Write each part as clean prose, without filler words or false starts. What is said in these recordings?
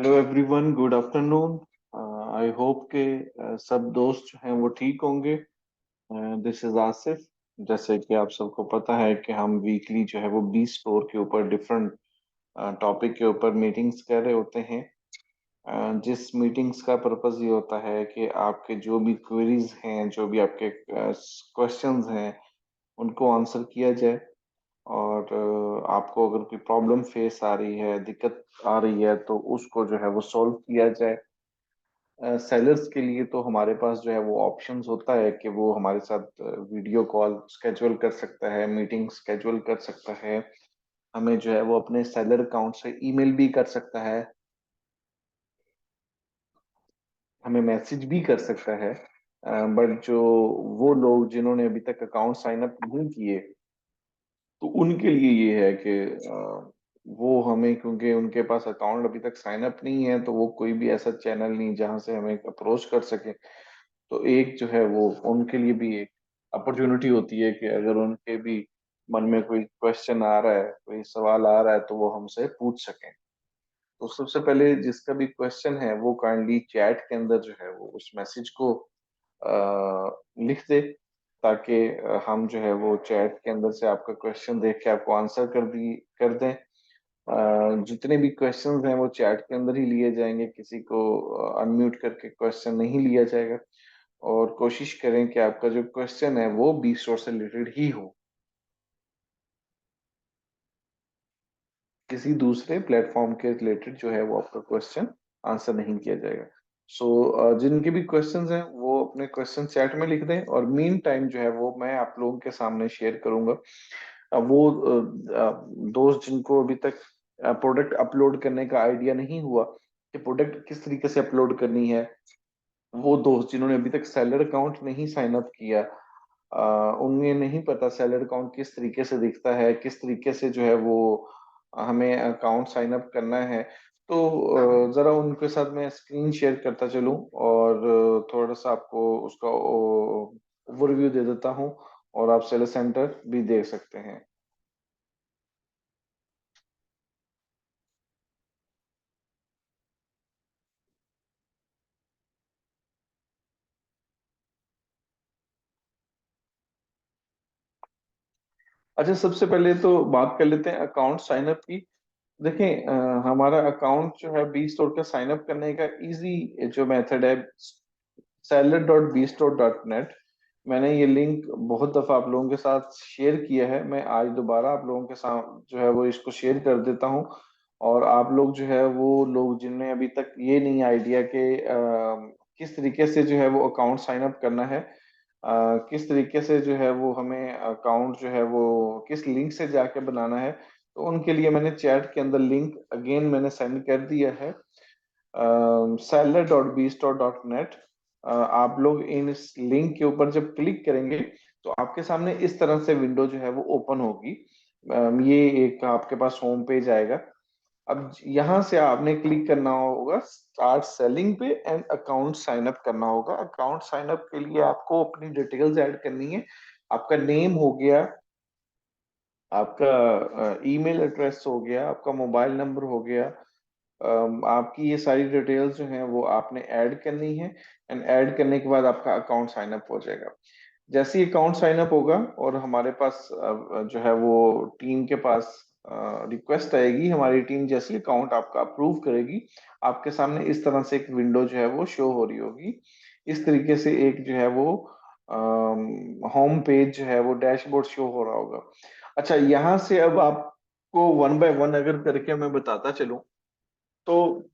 Hello everyone, good afternoon. I hope के सब दोस्त जो हैं वो ठीक होंगे। This is Asif. जैसे कि आप सबको पता है कि हम वीकली जो है वो 20 स्टोर के ऊपर डिफरेंट टॉपिक के ऊपर मीटिंग्स कर रहे होते हैं। जिस मीटिंग्स का पर्पस ये होता है कि आपके जो भी क्वेरीज हैं, जो भी आपके क्वेश्चंस हैं, उनको आंसर किया जाए। और आपको अगर कोई प्रॉब्लम फेस आ रही है, दिक्कत आ रही है, तो उसको जो है वो सॉल्व किया जाए। सेलर्स के लिए तो हमारे पास जो है वो ऑप्शंस होता है कि वो हमारे साथ वीडियो कॉल स्केजुअल कर सकता है, मीटिंग स्केजुअल कर सकता है। हमें जो है वो अपने सेलर अकाउंट से ईमेल भी कर सकता है, हमें मैसेज भी कर सकता है। बट जो वो लोग जिन्होंने अभी तक अकाउंट साइन अप नहीं किए, तो उनके लिए ये है कि वो हमें, क्योंकि उनके पास अकाउंट अभी तक साइन अप नहीं है, तो वो कोई भी ऐसा चैनल नहीं जहां से हमें अप्रोच कर सके। तो एक जो है वो उनके लिए भी एक अपॉर्चुनिटी होती है कि अगर उनके भी मन में कोई क्वेश्चन आ रहा है, कोई सवाल आ रहा है, तो वो हमसे पूछ सकें। तो सबसे पहले जिसका भी क्वेश्चन है वो काइंडली चैट के अंदर जो है वो उस मैसेज को लिख दे, ताकि हम जो है वो चैट के अंदर से आपका क्वेश्चन देख के आपको आंसर कर दें। जितने भी क्वेश्चंस हैं वो चैट के अंदर ही लिए जाएंगे, किसी को अनम्यूट करके क्वेश्चन नहीं लिया जाएगा। और कोशिश करें कि आपका जो क्वेश्चन है वो बी स्टोर से रिलेटेड ही हो, किसी दूसरे प्लेटफॉर्म के रिलेटेड जो है वो आपका क्वेश्चन आंसर नहीं किया जाएगा। जिनके भी क्वेश्चंस हैं वो अपने क्वेश्चन चैट में लिख दें, और मीन टाइम जो है वो मैं आप लोगों के सामने शेयर करूंगा। दोस्त जिनको अभी तक प्रोडक्ट अपलोड करने का आइडिया नहीं हुआ कि प्रोडक्ट किस तरीके से अपलोड करनी है, वो दोस्त जिन्होंने अभी तक सेलर अकाउंट नहीं साइन अप किया, उन्हें नहीं पता सेलर अकाउंट किस तरीके से दिखता है, किस तरीके से जो है वो हमें अकाउंट साइन अप करना है। तो जरा उनके साथ मैं स्क्रीन शेयर करता चलूं, और थोड़ा सा आपको उसका ओवरव्यू दे देता हूं, और आप सेलर सेंटर भी देख सकते हैं। अच्छा, सबसे पहले तो बात कर लेते हैं अकाउंट साइन अप की। देखें, हमारा अकाउंट जो है बी स्टोर का साइन अप करने का इजी जो मेथड है, seller.bstore.net। मैंने ये लिंक बहुत दफा आप लोगों के साथ शेयर किया है, मैं आज दोबारा आप लोगों के साथ जो है वो इसको शेयर कर देता हूँ। और आप लोग जो है वो लोग जिन्हें अभी तक ये नहीं आइडिया कि किस तरीके से जो है वो अकाउंट साइन अप करना है, किस तरीके से जो है वो हमें अकाउंट जो है वो किस लिंक से जाके बनाना है, तो उनके लिए मैंने चैट के अंदर लिंक अगेन मैंने सेंड कर दिया है। seller.bstore.net। आप लोग इन इस लिंक के ऊपर जब क्लिक करेंगे, तो आपके सामने इस तरह से विंडो जो है वो ओपन होगी। ये एक आपके पास होम पेज आएगा। अब यहाँ से आपने क्लिक करना होगा स्टार्ट सेलिंग पे, एंड अकाउंट साइन अप करना होगा। अकाउंट साइन अप के लिए आपको अपनी डिटेल्स ऐड करनी है। आपका नेम हो गया, आपका ईमेल एड्रेस हो गया, आपका मोबाइल नंबर हो गया। आपकी ये सारी डिटेल्स जो हैं वो आपने ऐड करनी है, एंड ऐड करने के बाद आपका अकाउंट साइन अप हो जाएगा। जैसे ही अकाउंट साइन अप होगा और हमारे पास जो है वो टीम के पास रिक्वेस्ट आएगी, हमारी टीम जैसे अकाउंट आपका अप्रूव करेगी, आपके सामने इस तरह से एक विंडो जो है वो शो हो रही होगी। इस तरीके से एक जो है वो होम पेज जो है वो डैशबोर्ड शो हो रहा होगा। अच्छा, यहाँ से अब आपको वन बाय वन अगर करके मैं बताता चलूं, तो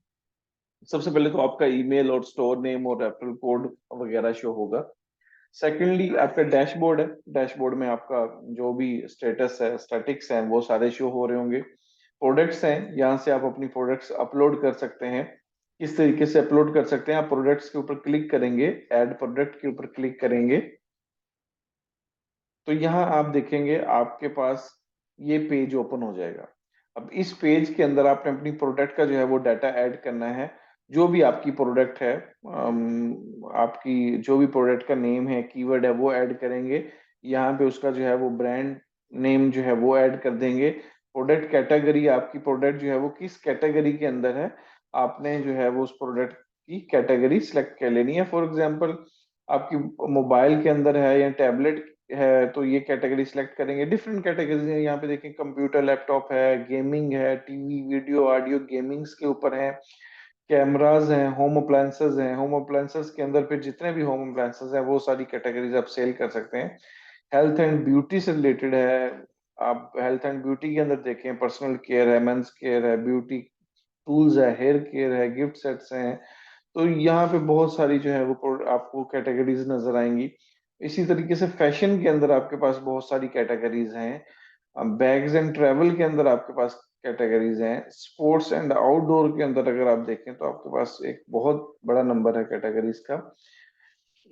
सबसे पहले तो आपका ईमेल और स्टोर नेम और रेफरल कोड वगैरह शो होगा। सेकेंडली आपका डैशबोर्ड है, डैशबोर्ड में आपका जो भी स्टेटस है, स्टैटिक्स हैं, वो सारे शो हो रहे होंगे। प्रोडक्ट्स हैं, यहाँ से आप अपनी प्रोडक्ट्स अपलोड कर सकते हैं। किस तरीके से अपलोड कर सकते हैं, आप प्रोडक्ट्स के ऊपर क्लिक करेंगे, ऐड प्रोडक्ट के ऊपर क्लिक करेंगे, तो यहाँ आप देखेंगे आपके पास ये पेज ओपन हो जाएगा। अब इस पेज के अंदर आपने अपनी प्रोडक्ट का जो है वो डाटा ऐड करना है। जो भी आपकी प्रोडक्ट है, आपकी जो भी प्रोडक्ट का नेम है, कीवर्ड है, वो ऐड करेंगे। यहाँ पे उसका जो है वो ब्रांड नेम जो है वो ऐड कर देंगे। प्रोडक्ट कैटेगरी, आपकी प्रोडक्ट जो है वो किस कैटेगरी के अंदर है, आपने जो है वो उस प्रोडक्ट की कैटेगरी सिलेक्ट कर लेनी है। फॉर एग्जांपल आपकी मोबाइल के अंदर है या टैबलेट है तो ये कैटेगरी सिलेक्ट करेंगे। डिफरेंट कैटेगरीज हैं यहाँ पे देखें, कंप्यूटर लैपटॉप है, गेमिंग है, टीवी वीडियो ऑडियो गेमिंग्स के ऊपर है, कैमराज हैं, होम अप्लायंसेज हैं। होम अप्लायंसेज के अंदर फिर जितने भी होम अप्लायंसेज हैं वो सारी कैटेगरीज आप सेल कर सकते हैं। हेल्थ एंड ब्यूटी से रिलेटेड है, आप हेल्थ एंड ब्यूटी के अंदर देखें, पर्सनल केयर है, मेंस केयर है, ब्यूटी टूल्स है, हेयर केयर है, गिफ्ट सेट्स हैं। तो यहाँ पे बहुत सारी जो है वो आपको कैटेगरीज नजर आएंगी। इसी तरीके से फैशन के अंदर आपके पास बहुत सारी कैटेगरीज हैं। बैग्स एंड ट्रेवल के अंदर आपके पास कैटेगरीज हैं। स्पोर्ट्स एंड आउटडोर के अंदर अगर आप देखें तो आपके पास एक बहुत बड़ा नंबर है कैटेगरीज का।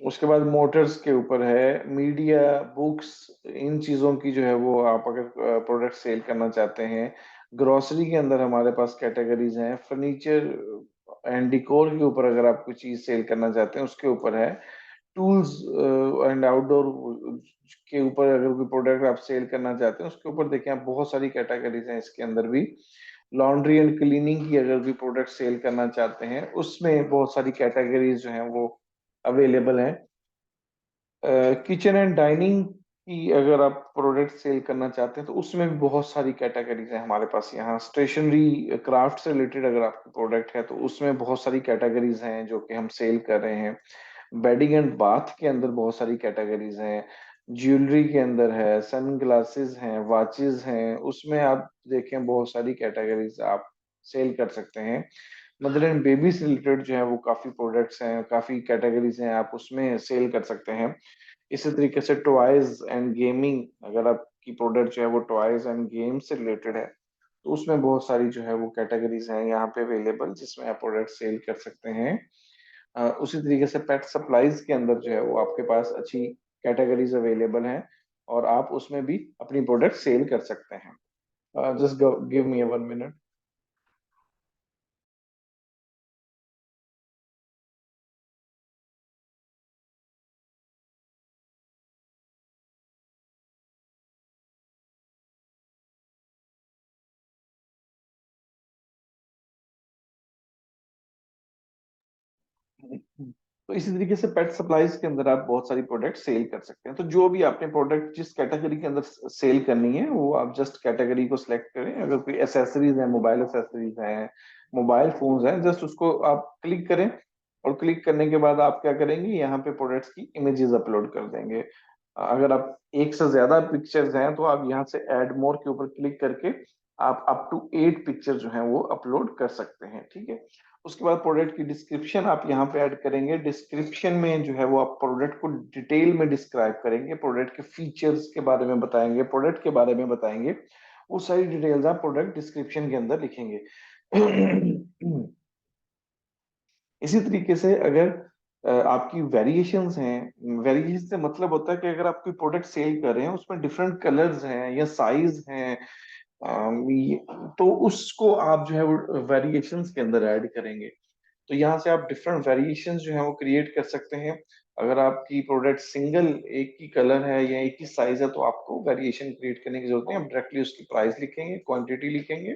उसके बाद मोटर्स के ऊपर है, मीडिया, बुक्स, इन चीजों की जो है वो आप अगर प्रोडक्ट सेल करना चाहते हैं। ग्रोसरी के अंदर हमारे पास कैटेगरीज हैं। फर्नीचर एंड डिकोर के ऊपर अगर आप कोई चीज सेल करना चाहते हैं उसके ऊपर है। टूल्स एंड आउटडोर के ऊपर अगर कोई प्रोडक्ट आप सेल करना चाहते हैं उसके ऊपर देखिए आप बहुत सारी कैटेगरीज हैं इसके अंदर भी। लॉन्ड्री एंड क्लीनिंग की अगर कोई प्रोडक्ट सेल करना चाहते हैं उसमें बहुत सारी कैटेगरीज जो हैं वो अवेलेबल हैं। किचन एंड डाइनिंग की अगर आप प्रोडक्ट सेल करना चाहते हैं तो उसमें भी बहुत सारी कैटेगरीज हैं हमारे पास। यहाँ स्टेशनरी क्राफ्ट से रिलेटेड अगर आपका प्रोडक्ट है तो उसमें बहुत सारी कैटेगरीज हैं जो कि हम सेल कर रहे हैं। बेडिंग एंड बाथ के अंदर बहुत सारी कैटेगरीज हैं। ज्वेलरी के अंदर है, सन ग्लासेस हैं, वॉचेस हैं, उसमें आप देखें बहुत सारी कैटेगरीज आप सेल कर सकते हैं। मदर एंड बेबी से रिलेटेड जो है वो काफी प्रोडक्ट्स हैं, काफी कैटेगरीज हैं, आप उसमें सेल कर सकते हैं। इसी तरीके से टॉयज एंड गेमिंग, अगर आपकी प्रोडक्ट जो है वो टॉयज एंड गेम से रिलेटेड है तो उसमें बहुत सारी जो है वो कैटेगरीज हैं यहाँ पे अवेलेबल जिसमें आप प्रोडक्ट सेल कर सकते हैं। उसी तरीके से पेट सप्लाईज के अंदर जो है वो आपके पास अच्छी कैटेगरीज अवेलेबल हैं और आप उसमें भी अपनी प्रोडक्ट सेल कर सकते हैं। Just give me 1 minute. तो इसी तरीके से पेट सप्लाईज के अंदर आप बहुत सारी प्रोडक्ट सेल कर सकते हैं। तो जो भी आपने प्रोडक्ट जिस कैटेगरी के अंदर सेल करनी है वो आप जस्ट कैटेगरी को सिलेक्ट करें। अगर कोई एसेसरीज है, मोबाइल एसेसरीज है, मोबाइल फोन्स हैं, जस्ट उसको आप क्लिक करें और क्लिक करने के बाद आप क्या करेंगे, यहाँ पे प्रोडक्ट्स की इमेजेस अपलोड कर देंगे। अगर आप एक से ज्यादा पिक्चर्स हैं तो आप यहाँ से ऐड मोर के ऊपर क्लिक करके आप अप टू 8 पिक्चर जो हैं वो अपलोड कर सकते हैं। ठीक है। उसके बाद प्रोडक्ट की डिस्क्रिप्शन आप यहाँ पे ऐड करेंगे। डिस्क्रिप्शन में जो है वो आप प्रोडक्ट को डिटेल में डिस्क्राइब करेंगे, प्रोडक्ट के फीचर्स के बारे में बताएंगे, प्रोडक्ट के बारे में बताएंगे। वो सारी डिटेल्स आप प्रोडक्ट डिस्क्रिप्शन के अंदर लिखेंगे। इसी तरीके से अगर आपकी वेरिएशंस हैं, वेरिएशन से मतलब होता है कि अगर आप कोई प्रोडक्ट सेल कर रहे हैं उसमें डिफरेंट कलर्स हैं या साइज हैं, तो उसको आप जो है वो वेरिएशंस के अंदर ऐड करेंगे। तो यहाँ से आप डिफरेंट वेरिएशंस जो है वो क्रिएट कर सकते हैं। अगर आपकी प्रोडक्ट सिंगल एक ही कलर है या एक ही साइज है तो आपको वेरिएशन क्रिएट करने की जरूरत नहीं, आप डायरेक्टली उसकी प्राइस लिखेंगे, क्वांटिटी लिखेंगे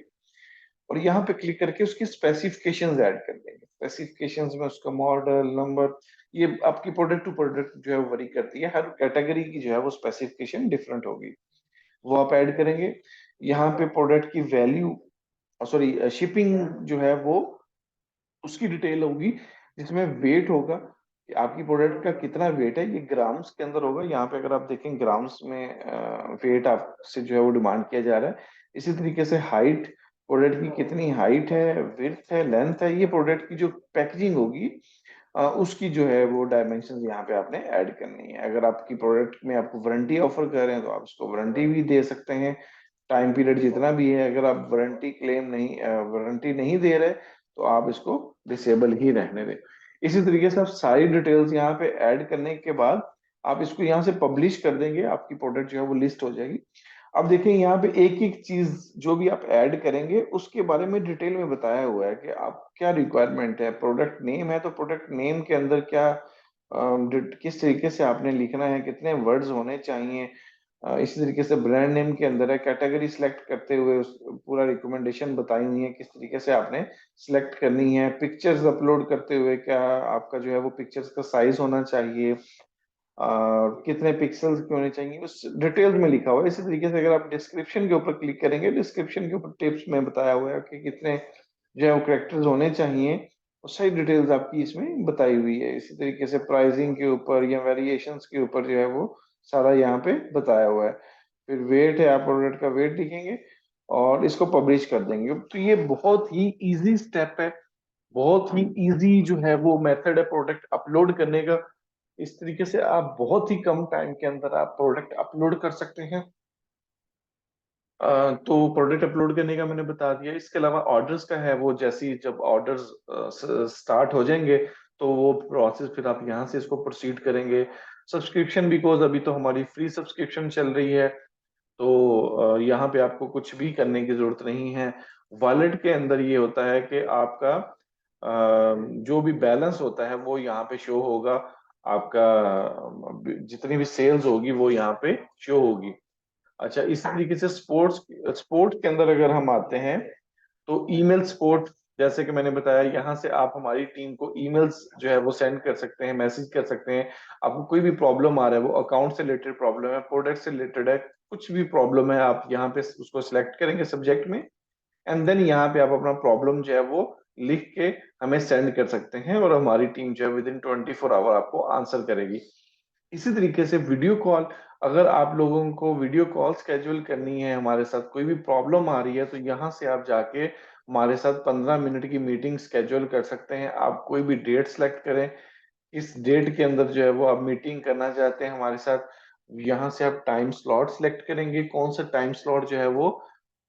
और यहाँ पे क्लिक करके उसकी स्पेसिफिकेशंस ऐड कर देंगे। स्पेसिफिकेशंस में उसका मॉडल नंबर, ये आपकी प्रोडक्ट टू प्रोडक्ट जो है वो वरी करती है, हर कैटेगरी की जो है वो स्पेसिफिकेशन डिफरेंट होगी, वो आप ऐड करेंगे। यहाँ पे प्रोडक्ट की वैल्यू, सॉरी शिपिंग जो है वो उसकी डिटेल होगी जिसमें वेट होगा कि आपकी प्रोडक्ट का कितना वेट है, ये ग्राम्स के अंदर होगा। यहाँ पे अगर आप देखें ग्राम्स में वेट आपसे जो है वो डिमांड किया जा रहा है। इसी तरीके से हाइट, प्रोडक्ट की कितनी हाइट है, विड्थ है, लेंथ है, ये प्रोडक्ट की जो पैकेजिंग होगी उसकी जो है वो डायमेंशन यहाँ पे आपने ऐड करनी है। अगर आपकी प्रोडक्ट में आपको वारंटी ऑफर कर रहे हैं तो आप उसको वारंटी भी दे सकते हैं, टाइम पीरियड जितना भी है। अगर आप वारंटी क्लेम नहीं, वारंटी नहीं दे रहे तो आप इसको डिसेबल ही रहने दें। इसी तरीके से आप सारी डिटेल्स यहाँ पे ऐड करने के बाद आप इसको यहाँ से पब्लिश कर देंगे, आपकी प्रोडक्ट जो है वो लिस्ट हो जाएगी। अब देखिए यहाँ पे एक एक चीज जो भी आप ऐड करेंगे उसके बारे में डिटेल में बताया हुआ है कि आप क्या रिक्वायरमेंट है। प्रोडक्ट नेम है तो प्रोडक्ट नेम के अंदर क्या किस तरीके से आपने लिखना है, कितने वर्ड्स होने चाहिए, इसी तरीके से ब्रांड नेम के अंदर है, कैटेगरी सिलेक्ट करते हुए उस पूरा रिकमेंडेशन बताई हुई है किस तरीके से आपने सिलेक्ट करनी है। पिक्चर्स अपलोड करते हुए क्या आपका जो है वो पिक्चर्स का साइज होना चाहिए, कितने पिक्सल्स के होने चाहिए, उस डिटेल्स में लिखा हुआ है। इसी तरीके से अगर आप डिस्क्रिप्शन के ऊपर क्लिक करेंगे, डिस्क्रिप्शन के ऊपर टिप्स में बताया हुआ है कि कितने जो है वो करेक्टर्स होने चाहिए, और सही डिटेल्स आपकी इसमें बताई हुई है। इसी तरीके से प्राइसिंग के ऊपर या वेरिएशंस के ऊपर जो है वो सारा यहाँ पे बताया हुआ है। फिर वेट है, आप प्रोडक्ट का वेट लिखेंगे और इसको पब्लिश कर देंगे। तो ये बहुत ही इजी स्टेप है, बहुत ही इजी जो है वो मेथड है प्रोडक्ट अपलोड करने का। इस तरीके से आप बहुत ही कम टाइम के अंदर आप प्रोडक्ट अपलोड कर सकते हैं। तो प्रोडक्ट अपलोड करने का मैंने बता दिया। इसके अलावा ऑर्डर्स का है, वो जैसे ही जब ऑर्डर्स स्टार्ट हो जाएंगे तो वो प्रोसेस फिर आप यहाँ से इसको प्रोसीड करेंगे। सब्सक्रिप्शन, बिकॉज अभी तो हमारी फ्री सब्सक्रिप्शन चल रही है, तो यहाँ पे आपको कुछ भी करने की जरूरत नहीं है। वॉलेट के अंदर ये होता है कि आपका जो भी बैलेंस होता है वो यहाँ पे शो होगा, आपका जितनी भी सेल्स होगी वो यहाँ पे शो होगी। अच्छा, इस तरीके से स्पोर्ट्स स्पोर्ट के अंदर अगर हम आते हैं तो ईमेल सपोर्ट, जैसे कि मैंने बताया, यहाँ से आप हमारी टीम को ईमेल्स जो है वो सेंड कर सकते हैं, मैसेज कर सकते हैं। आपको कोई भी प्रॉब्लम आ रहा है, वो अकाउंट से रिलेटेड प्रॉब्लम है, प्रोडक्ट से रिलेटेड है, कुछ भी प्रॉब्लम है, आप यहाँ पे उसको सिलेक्ट करेंगे सब्जेक्ट में, एंड देन यहाँ पे आप अपना प्रॉब्लम जो है वो लिख के हमें सेंड कर सकते हैं, और हमारी टीम जो है विद इन 24 आवर आपको आंसर करेगी। इसी तरीके से वीडियो कॉल, अगर आप लोगों को वीडियो कॉल स्केड्यूल करनी है, हमारे साथ कोई भी प्रॉब्लम आ रही है, तो यहाँ से आप जाके हमारे साथ 15 मिनट की मीटिंग स्केड्यूल कर सकते हैं। आप कोई भी डेट सेलेक्ट करें, इस डेट के अंदर जो है वो आप मीटिंग करना चाहते हैं हमारे साथ, यहाँ से आप टाइम स्लॉट सेलेक्ट करेंगे, कौन सा टाइम स्लॉट जो है वो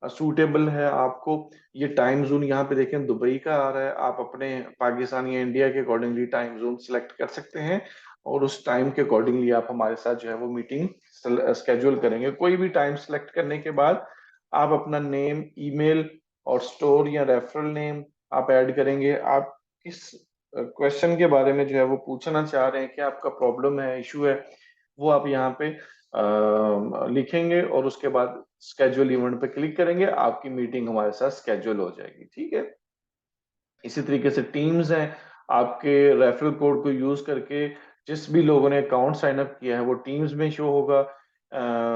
सूटेबल है आपको। ये टाइम जोन यहाँ पे देखें दुबई का आ रहा है, आप अपने पाकिस्तान या इंडिया के अकॉर्डिंगली टाइम जोन सिलेक्ट कर सकते हैं, और उस टाइम के अकॉर्डिंगली आप हमारे साथ जो है वो मीटिंग स्केड्यूल करेंगे। कोई भी टाइम सेलेक्ट करने के बाद आप अपना नेम, ईमेल और स्टोर या रेफरल नेम आप ऐड करेंगे। आप किस क्वेश्चन के बारे में जो है वो पूछना चाह रहे हैं, क्या आपका प्रॉब्लम है, इशू है, वो आप यहाँ पे लिखेंगे, और उसके बाद स्केड्यूल इवेंट पे क्लिक करेंगे, आपकी मीटिंग हमारे साथ स्केड्यूल हो जाएगी। ठीक है। इसी तरीके से टीम्स हैं, आपके रेफरल कोड को यूज करके जिस भी लोगों ने अकाउंट साइन अप किया है वो टीम्स में शो होगा,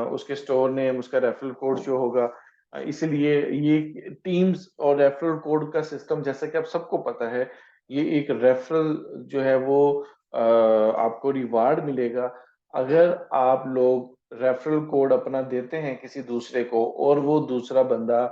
उसके स्टोर नेम, उसका रेफरल कोड शो होगा। इसलिए ये टीम्स और रेफरल कोड का सिस्टम, जैसा कि आप सबको पता है, ये एक रेफरल जो है वो आपको रिवार्ड मिलेगा अगर आप लोग रेफरल कोड अपना देते हैं किसी दूसरे को, और वो दूसरा बंदा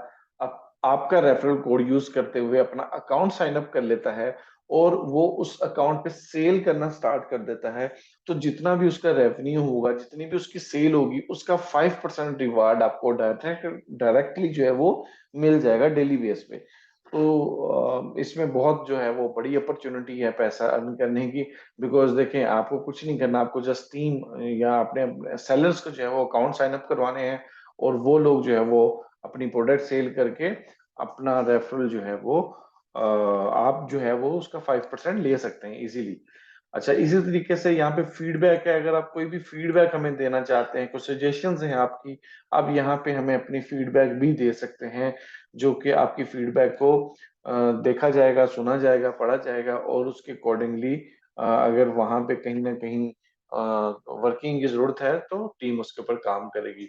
आपका रेफरल कोड यूज करते हुए अपना अकाउंट साइन अप कर लेता है, और वो उस अकाउंट पे सेल करना स्टार्ट कर देता है। तो जितना भी उसका रेवेन्यू होगा, जितनी भी उसकी सेल होगी, उसका 5% रिवार्ड आपको डायरेक्टली जो है वो मिल जाएगा डेली बेस पे। तो इसमें बहुत जो है वो बड़ी अपॉर्चुनिटी है पैसा अर्न करने की। बिकॉज देखें, आपको कुछ नहीं करना, आपको जस्ट टीम या अपने सेलर्स को जो है वो अकाउंट साइन अप करवाने हैं, और वो लोग जो है वो अपनी प्रोडक्ट सेल करके अपना रेफरल जो है वो आप जो है वो उसका 5% ले सकते हैं इजीली। अच्छा, इसी तरीके से यहाँ पे फीडबैक है, अगर आप कोई भी फीडबैक हमें देना चाहते हैं, कुछ सजेशंस हैं आपकी, आप यहाँ पे हमें अपनी फीडबैक भी दे सकते हैं, जो कि आपकी फीडबैक को देखा जाएगा, सुना जाएगा, पढ़ा जाएगा, और उसके अकॉर्डिंगली अगर वहां पे कहीं ना कहीं वर्किंग की जरूरत है तो टीम उसके ऊपर काम करेगी।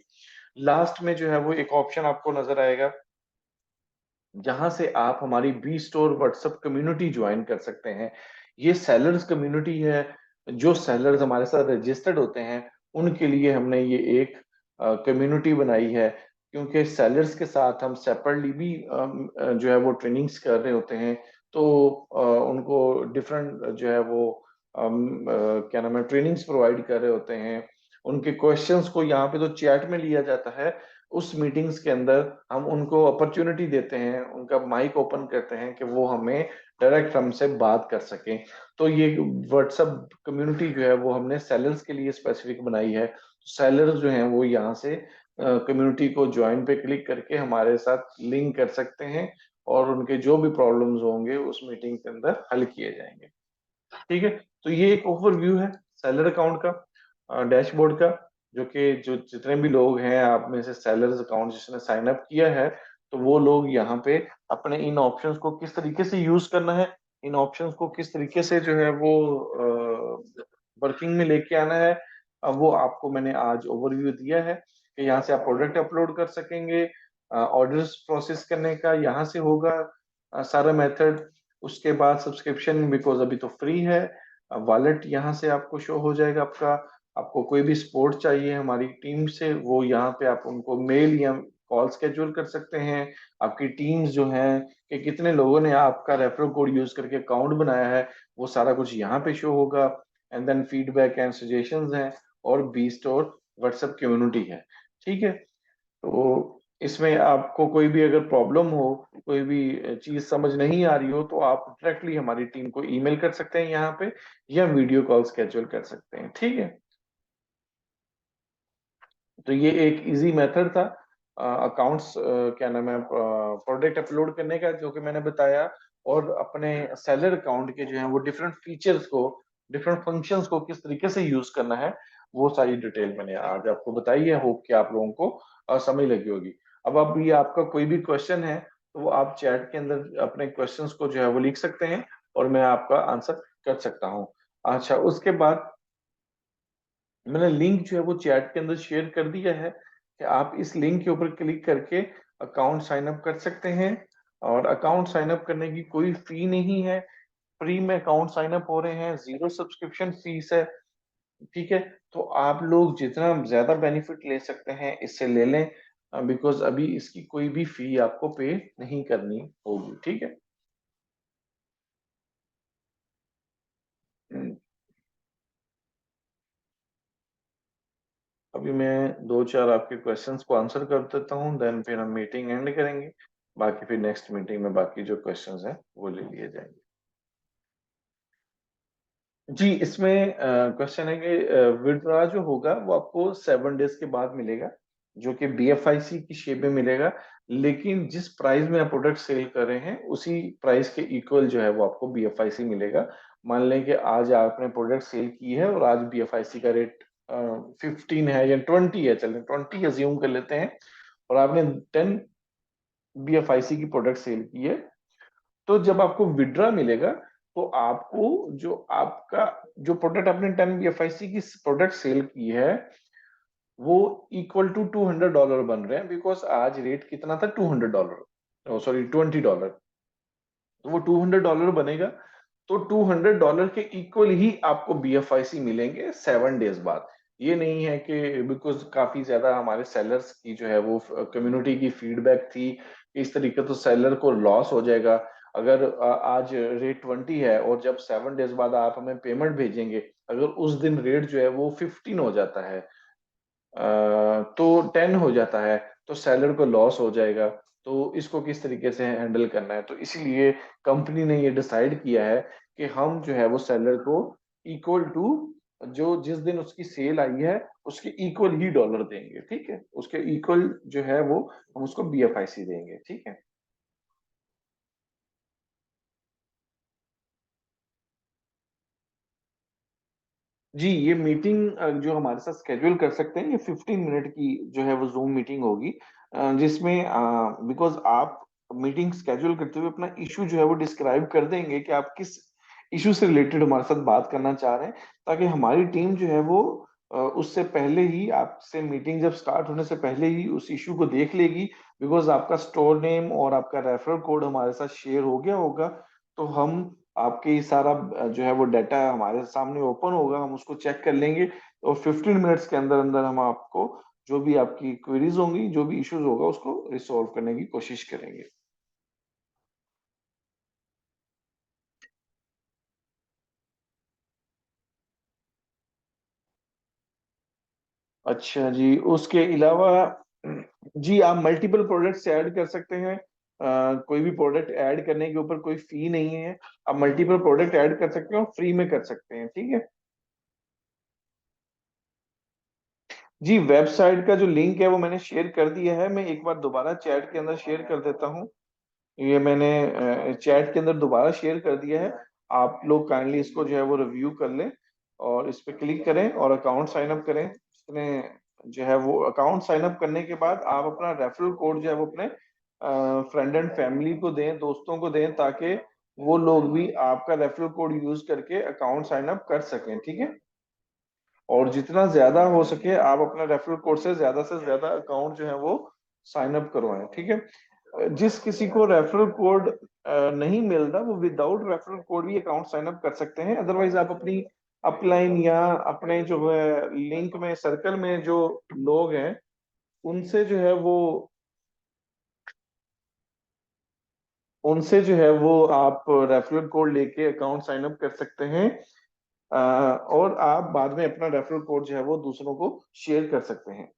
लास्ट में जो है वो एक ऑप्शन आपको नजर आएगा, जहां से आप हमारी B store WhatsApp community join कर सकते हैं। ये सेलर्स कम्युनिटी है, जो सेलर्स हमारे साथ रजिस्टर्ड होते हैं उनके लिए हमने ये एक कम्युनिटी बनाई है, क्योंकि सेलर्स के साथ हम सेपरेटली भी जो है वो ट्रेनिंग्स कर रहे होते हैं। तो उनको डिफरेंट जो है वो क्या नाम है, ट्रेनिंग्स प्रोवाइड कर रहे होते हैं। उनके क्वेश्चंस को यहाँ पे तो चैट में लिया जाता है, उस मीटिंग्स के अंदर हम उनको अपॉर्चुनिटी देते हैं, उनका माइक ओपन करते हैं कि वो हमें डायरेक्ट हमसे बात कर सकें। तो ये व्हाट्सएप कम्युनिटी जो है वो हमने सेलर्स के लिए स्पेसिफिक बनाई है। सेलर्स जो हैं वो यहाँ से कम्युनिटी को ज्वाइन पे क्लिक करके हमारे साथ लिंक कर सकते हैं, और उनके जो भी प्रॉब्लम्स होंगे उस मीटिंग के अंदर हल किए जाएंगे। ठीक है। तो ये एक ओवरव्यू है सेलर अकाउंट का, डैशबोर्ड का। जो कि जो जितने भी लोग हैं आप में से सेलर्स अकाउंट जिसने साइन अप किया है, तो वो लोग यहाँ पे अपने इन ऑप्शंस को किस तरीके से यूज करना है, इन ऑप्शंस को किस तरीके से जो है वो वर्किंग में लेके आना है, अब वो आपको मैंने आज ओवरव्यू दिया है कि यहाँ से आप प्रोडक्ट अपलोड कर सकेंगे, ऑर्डर्स प्रोसेस करने का यहाँ से होगा सारा मेथड। उसके बाद सब्सक्रिप्शन बिकॉज अभी तो फ्री है, वॉलेट यहाँ से आपको शो हो जाएगा आपका। आपको कोई भी सपोर्ट चाहिए हमारी टीम से, वो यहाँ पे आप उनको मेल या कॉल स्केड्यूल कर सकते हैं। आपकी टीम्स जो हैं कि कितने लोगों ने आपका रेफरल कोड यूज करके अकाउंट बनाया है, वो सारा कुछ यहाँ पे शो होगा। And then feedback and suggestions हैं, और बीस्ट और व्हाट्सएप कम्युनिटी है। ठीक है, तो इसमें आपको कोई भी अगर प्रॉब्लम हो, कोई भी चीज समझ नहीं आ रही हो, तो आप डायरेक्टली हमारी टीम को ईमेल कर सकते हैं यहाँ पे, या वीडियो कॉल स्केड्यूल कर सकते हैं। ठीक है, तो ये एक इजी मेथड था अकाउंट्स क्या नाम है प्रोडक्ट अपलोड करने का, जो कि मैंने बताया। और अपने सेलर अकाउंट के जो है वो डिफरेंट फीचर्स को, डिफरेंट फंक्शंस को किस तरीके से यूज करना है, वो सारी डिटेल मैंने आज आपको बताई है। होप कि आप लोगों को समझ लगी होगी। अब ये आपका कोई भी क्वेश्चन है, तो वो आप चैट के अंदर अपने क्वेश्चंस को जो है वो लिख सकते हैं, और मैं आपका आंसर कर सकता हूँ। अच्छा, उसके बाद मैंने लिंक जो है वो चैट के अंदर शेयर कर दिया है कि आप इस लिंक के ऊपर क्लिक करके अकाउंट साइन अप कर सकते हैं। और अकाउंट साइन अप करने की कोई फी नहीं है, फ्री में अकाउंट साइन अप हो रहे हैं, जीरो सब्सक्रिप्शन फीस है। ठीक है, तो आप लोग जितना ज्यादा बेनिफिट ले सकते हैं इससे ले लें, बिकॉज अभी इसकी कोई भी फी आपको पे नहीं करनी होगी। ठीक है। हम्म, अभी मैं दो चार आपके क्वेश्चंस को आंसर कर देता हूँ, देन फिर हम मीटिंग एंड करेंगे। बाकी फिर नेक्स्ट मीटिंग में बाकी जो क्वेश्चंस हैं वो ले लिए जाएंगे। जी, इसमें क्वेश्चन है कि विड्रा जो होगा वो आपको 7 डेज के बाद मिलेगा, जो कि बीएफआईसी की शेप में मिलेगा। लेकिन जिस प्राइस में आप प्रोडक्ट सेल कर रहे हैं उसी प्राइस के इक्वल जो है वो आपको बीएफआईसी मिलेगा। मान लें कि आज आपने प्रोडक्ट सेल की है और आज बीएफआईसी का रेट 15 है या 20 है, चलें 20 अज्यूम कर लेते हैं, और आपने 10 बीएफआईसी की प्रोडक्ट सेल की है, तो जब आपको विड्रा मिलेगा, तो आपको जो आपका जो प्रोडक्ट आपने 10 बीएफआईसी की प्रोडक्ट सेल की है, वो इक्वल टू $200 बन रहे हैं, बिकॉज आज रेट कितना था, $200, सॉरी $20। तो वो $200 बनेगा, तो $200 के इक्वल ही आपको बीएफआईसी मिलेंगे 7 डेज बाद। ये नहीं है कि बिकॉज काफी ज्यादा हमारे सेलर्स की जो है वो कम्युनिटी की फीडबैक थी, इस तरीके तो सेलर को लॉस हो जाएगा। अगर आज रेट 20 है और जब 7 डेज बाद आप हमें पेमेंट भेजेंगे, अगर उस दिन रेट जो है वो 15 हो जाता है, तो 10 हो जाता है, तो सेलर को लॉस हो जाएगा। तो इसको किस तरीके से हैंडल करना है, तो इसीलिए कंपनी ने ये डिसाइड किया है कि हम जो है वो सेलर को इक्वल टू जो जिस दिन उसकी सेल आई है उसके इक्वल ही डॉलर देंगे। ठीक है, उसके इक्वल जो है वो हम उसको बीएफआईसी देंगे। ठीक है। जी, ये मीटिंग जो हमारे साथ स्केड्यूल कर सकते हैं, ये 15 मिनट की जो है वो जूम मीटिंग होगी, जिसमें बिकॉज आप मीटिंग स्केड्यूल करते हुए अपना इशू जो है वो डिस्क्राइब कर देंगे कि आप किस इशू से रिलेटेड हमारे साथ बात करना चाह रहे हैं, ताकि हमारी टीम जो है वो उससे पहले ही, आपसे मीटिंग जब स्टार्ट होने से पहले ही उस इशू को देख लेगी। बिकॉज आपका स्टोर नेम और आपका रेफरल कोड हमारे साथ शेयर हो गया होगा, तो हम आपके ये सारा जो है वो डाटा हमारे सामने ओपन होगा, हम उसको चेक कर लेंगे, और 15 मिनट्स के अंदर अंदर हम आपको जो भी आपकी क्वेरीज होंगी, जो भी इश्यूज होगा, उसको रिसॉल्व करने की कोशिश करेंगे। अच्छा जी, उसके अलावा जी आप मल्टीपल प्रोडक्ट्स ऐड कर सकते हैं। कोई भी प्रोडक्ट ऐड करने के ऊपर कोई फी नहीं है, आप मल्टीपल प्रोडक्ट ऐड कर सकते हो, फ्री में कर सकते हैं। ठीक है। जी, वेबसाइट का जो लिंक है वो मैंने शेयर कर दिया है, मैं एक बार दोबारा चैट के अंदर शेयर कर देता हूँ। ये मैंने चैट के अंदर दोबारा शेयर कर दिया है। आप लोग काइंडली इसको जो है वो रिव्यू कर लें, और इस पे क्लिक करें और अकाउंट साइन अप करें। जिसने जो है वो अकाउंट साइन अप करने के बाद आप अपना रेफरल कोड जो है वो अपने फ्रेंड एंड फैमिली को दें, दोस्तों को दें, ताकि वो लोग भी आपका रेफरल कोड यूज करके अकाउंट साइन अप कर सकें, ठीक है। और जितना ज्यादा हो सके आप अपना रेफरल कोड से ज्यादा अकाउंट जो है वो साइन अप करवाएं, ठीक है। जिस किसी को रेफरल कोड नहीं मिल रहा, वो विदाउट रेफरल कोड भी अकाउंट साइन अप कर सकते हैं। अदरवाइज आप अपनी अपलाइन या अपने जो है लिंक में, सर्कल में जो लोग हैं, उनसे जो है वो उनसे जो है वो आप रेफरल कोड लेके अकाउंट साइन अप कर सकते हैं। और आप बाद में अपना रेफरल कोड जो है वो दूसरों को शेयर कर सकते हैं।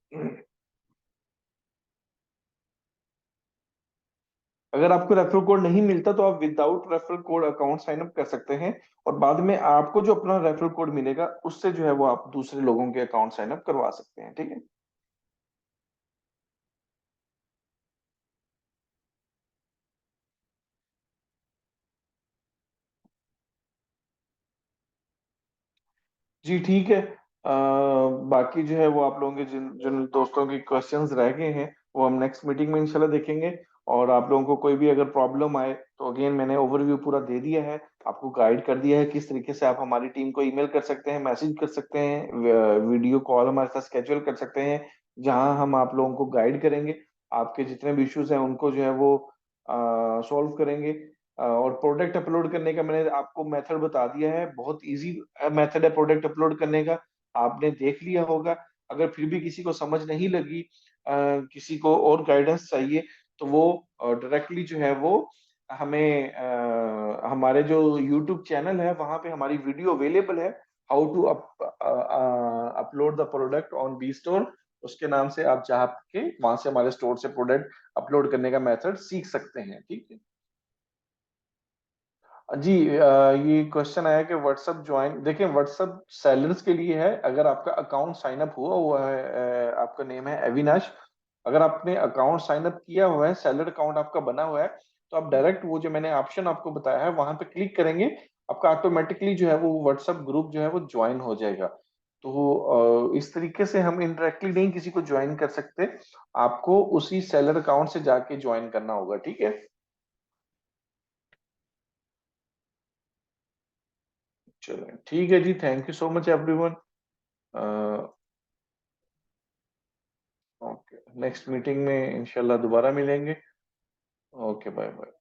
अगर आपको रेफरल कोड नहीं मिलता तो आप without referral code account sign up कर सकते हैं, और बाद में आपको जो अपना रेफरल कोड मिलेगा उससे जो है वो आप दूसरे लोगों के अकाउंट साइन अप करवा सकते हैं, ठीक है। जी ठीक है। बाकी जो है वो आप लोगों के जिन जिन दोस्तों के क्वेश्चंस रह गए हैं वो हम नेक्स्ट मीटिंग में इंशाल्लाह देखेंगे। और आप लोगों को कोई भी अगर प्रॉब्लम आए तो अगेन मैंने ओवरव्यू पूरा दे दिया है, आपको गाइड कर दिया है किस तरीके से आप हमारी टीम को ईमेल कर सकते हैं, मैसेज कर सकते हैं, वीडियो कॉल हमारे साथ स्केड्यूल कर सकते हैं, जहां हम आप लोगों को गाइड करेंगे, आपके जितने भी इश्यूज हैं उनको जो है वो सॉल्व करेंगे। और प्रोडक्ट अपलोड करने का मैंने आपको मेथड बता दिया है, बहुत इजी मेथड है प्रोडक्ट अपलोड करने का, आपने देख लिया होगा। अगर फिर भी किसी को समझ नहीं लगी, किसी को और गाइडेंस चाहिए, तो वो डायरेक्टली जो है वो हमें हमारे जो यूट्यूब चैनल है वहां पे हमारी वीडियो अवेलेबल है, how to upload the product on B store, उसके नाम से आप चाह के वहां से हमारे स्टोर से प्रोडक्ट अपलोड करने का मेथड सीख सकते हैं, ठीक है। जी ये क्वेश्चन आया कि व्हाट्सअप ज्वाइन, देखिए व्हाट्सअप सेलर्स के लिए है। अगर आपका अकाउंट साइन अप हुआ हुआ है, आपका नेम है अविनाश, अगर आपने अकाउंट साइन अप किया हुआ है, सेलर अकाउंट आपका बना हुआ है, तो आप डायरेक्ट वो जो मैंने ऑप्शन आपको बताया है वहां पे क्लिक करेंगे, आपका ऑटोमेटिकली जो है वो व्हाट्सअप ग्रुप जो है वो ज्वाइन हो जाएगा। तो इस तरीके से हम इनडायरेक्टली नहीं किसी को ज्वाइन कर सकते, आपको उसी सेलर अकाउंट से जाके ज्वाइन करना होगा, ठीक है। चलो ठीक है जी, thank you so much everyone. Okay, next meeting में इंशाल्लाह दोबारा मिलेंगे। Okay, bye bye.